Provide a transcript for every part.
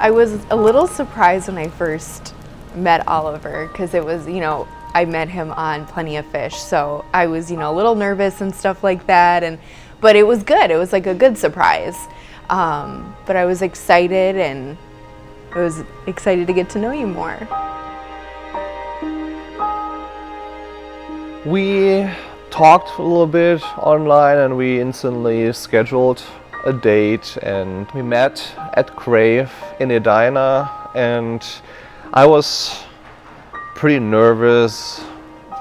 I was a little surprised when I first met Oliver because it was, I met him on Plenty of Fish, so I was, a little nervous and stuff like that, but it was good. It was like a good surprise. But I was excited, and I was excited to get to know you more. We talked a little bit online, and we instantly scheduled a date, and we met at Crave in Edina, and I was pretty nervous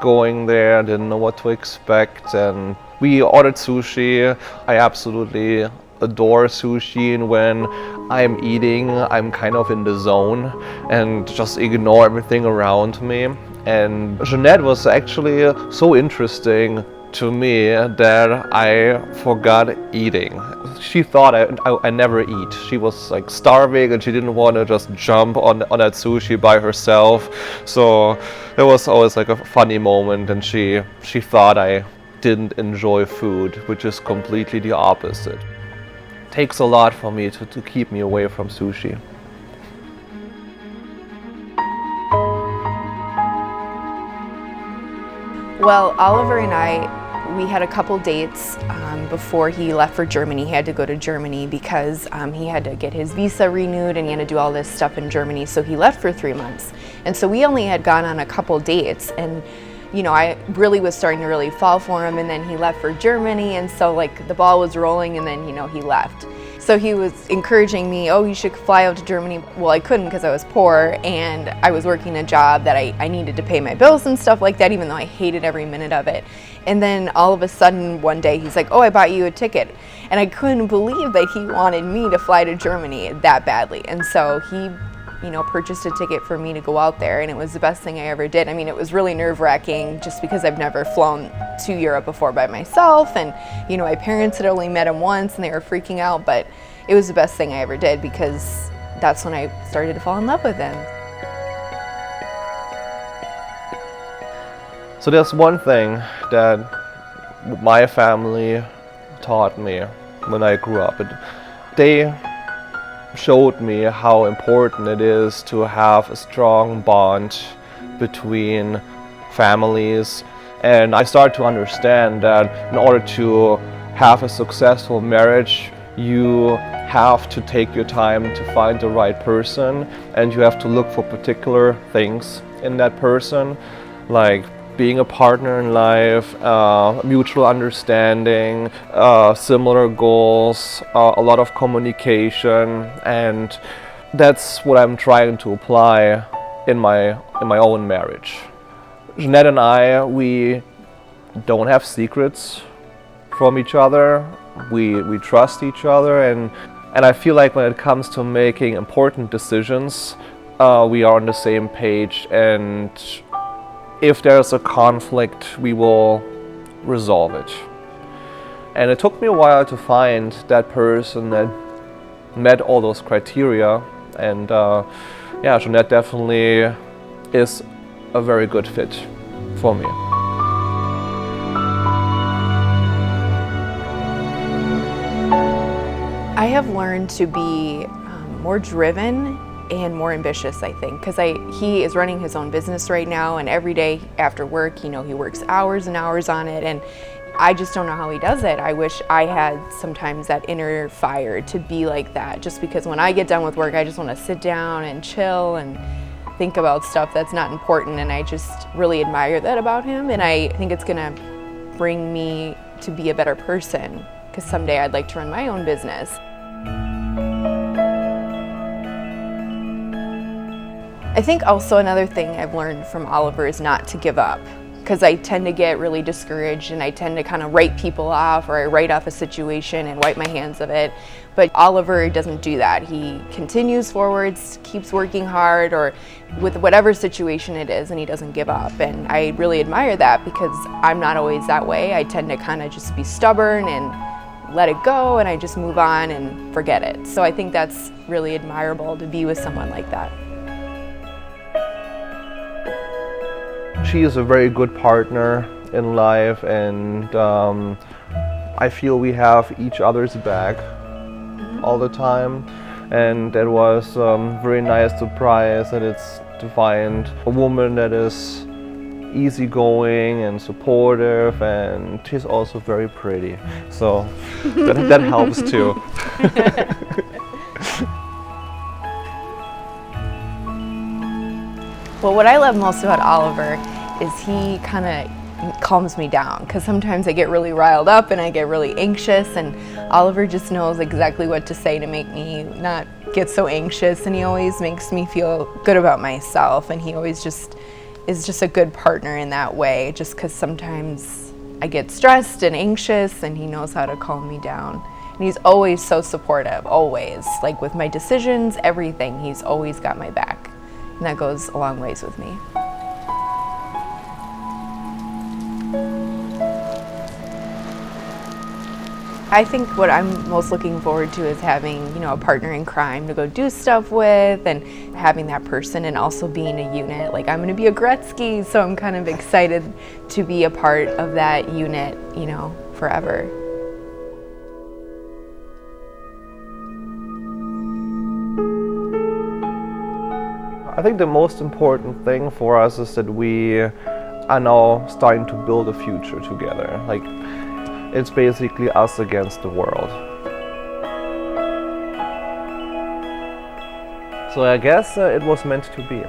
going there. I didn't know what to expect, and we ordered sushi. I absolutely adore sushi, and when I'm eating, I'm kind of in the zone and just ignore everything around me. And Jeanette was actually so interesting to me that I forgot eating. She thought I never eat. She was like starving, and she didn't want to just jump on that sushi by herself. So it was always like a funny moment, and she thought I didn't enjoy food, which is completely the opposite. It takes a lot for me to keep me away from sushi. Well, Oliver and we had a couple dates before he left for Germany. He had to go to Germany because he had to get his visa renewed, and he had to do all this stuff in Germany, so he left for 3 months. And so we only had gone on a couple dates, and I really was starting to really fall for him, and then he left for Germany, and so like the ball was rolling, and then he left. So he was encouraging me, oh, you should fly out to Germany. Well, I couldn't because I was poor, and I was working a job that I needed to pay my bills and stuff like that, even though I hated every minute of it. And then all of a sudden one day he's like, oh, I bought you a ticket. And I couldn't believe that he wanted me to fly to Germany that badly. And so he purchased a ticket for me to go out there, and it was the best thing I ever did. I mean, it was really nerve-wracking just because I've never flown to Europe before by myself, and my parents had only met him once and they were freaking out, but it was the best thing I ever did because that's when I started to fall in love with him. So there's one thing that my family taught me when I grew up. They showed me how important it is to have a strong bond between families, and I started to understand that in order to have a successful marriage, you have to take your time to find the right person, and you have to look for particular things in that person, like being a partner in life, mutual understanding, similar goals, a lot of communication, and that's what I'm trying to apply in my own marriage. Jeanette and I, we don't have secrets from each other. We trust each other, and I feel like when it comes to making important decisions, we are on the same page, and if there's a conflict, we will resolve it. And it took me a while to find that person that met all those criteria, and Jeanette definitely is a very good fit for me. I have learned to be more driven and more ambitious, I think, because he is running his own business right now, and every day after work, he works hours and hours on it, and I just don't know how he does it. I wish I had sometimes that inner fire to be like that, just because when I get done with work, I just want to sit down and chill and think about stuff that's not important, and I just really admire that about him, and I think it's gonna bring me to be a better person, because someday I'd like to run my own business. I think also another thing I've learned from Oliver is not to give up, because I tend to get really discouraged, and I tend to kind of write people off, or I write off a situation and wipe my hands of it. But Oliver doesn't do that. He continues forwards, keeps working hard, or with whatever situation it is, and he doesn't give up. And I really admire that, because I'm not always that way. I tend to kind of just be stubborn and let it go, and I just move on and forget it. So I think that's really admirable to be with someone like that. She is a very good partner in life, and I feel we have each other's back all the time. And it was a very nice surprise that it's to find a woman that is easygoing and supportive, and she's also very pretty. So that helps too. Well, what I love most about Oliver is he kind of calms me down, because sometimes I get really riled up and I get really anxious, and Oliver just knows exactly what to say to make me not get so anxious, and he always makes me feel good about myself, and he always just is just a good partner in that way, just because sometimes I get stressed and anxious, and he knows how to calm me down. And he's always so supportive, always, like with my decisions, everything. He's always got my back, and that goes a long ways with me. I think what I'm most looking forward to is having, a partner in crime to go do stuff with, and having that person, and also being a unit. Like, I'm going to be a Gretzky, so I'm kind of excited to be a part of that unit, forever. I think the most important thing for us is that we are now starting to build a future together. Like, it's basically us against the world. So I guess it was meant to be.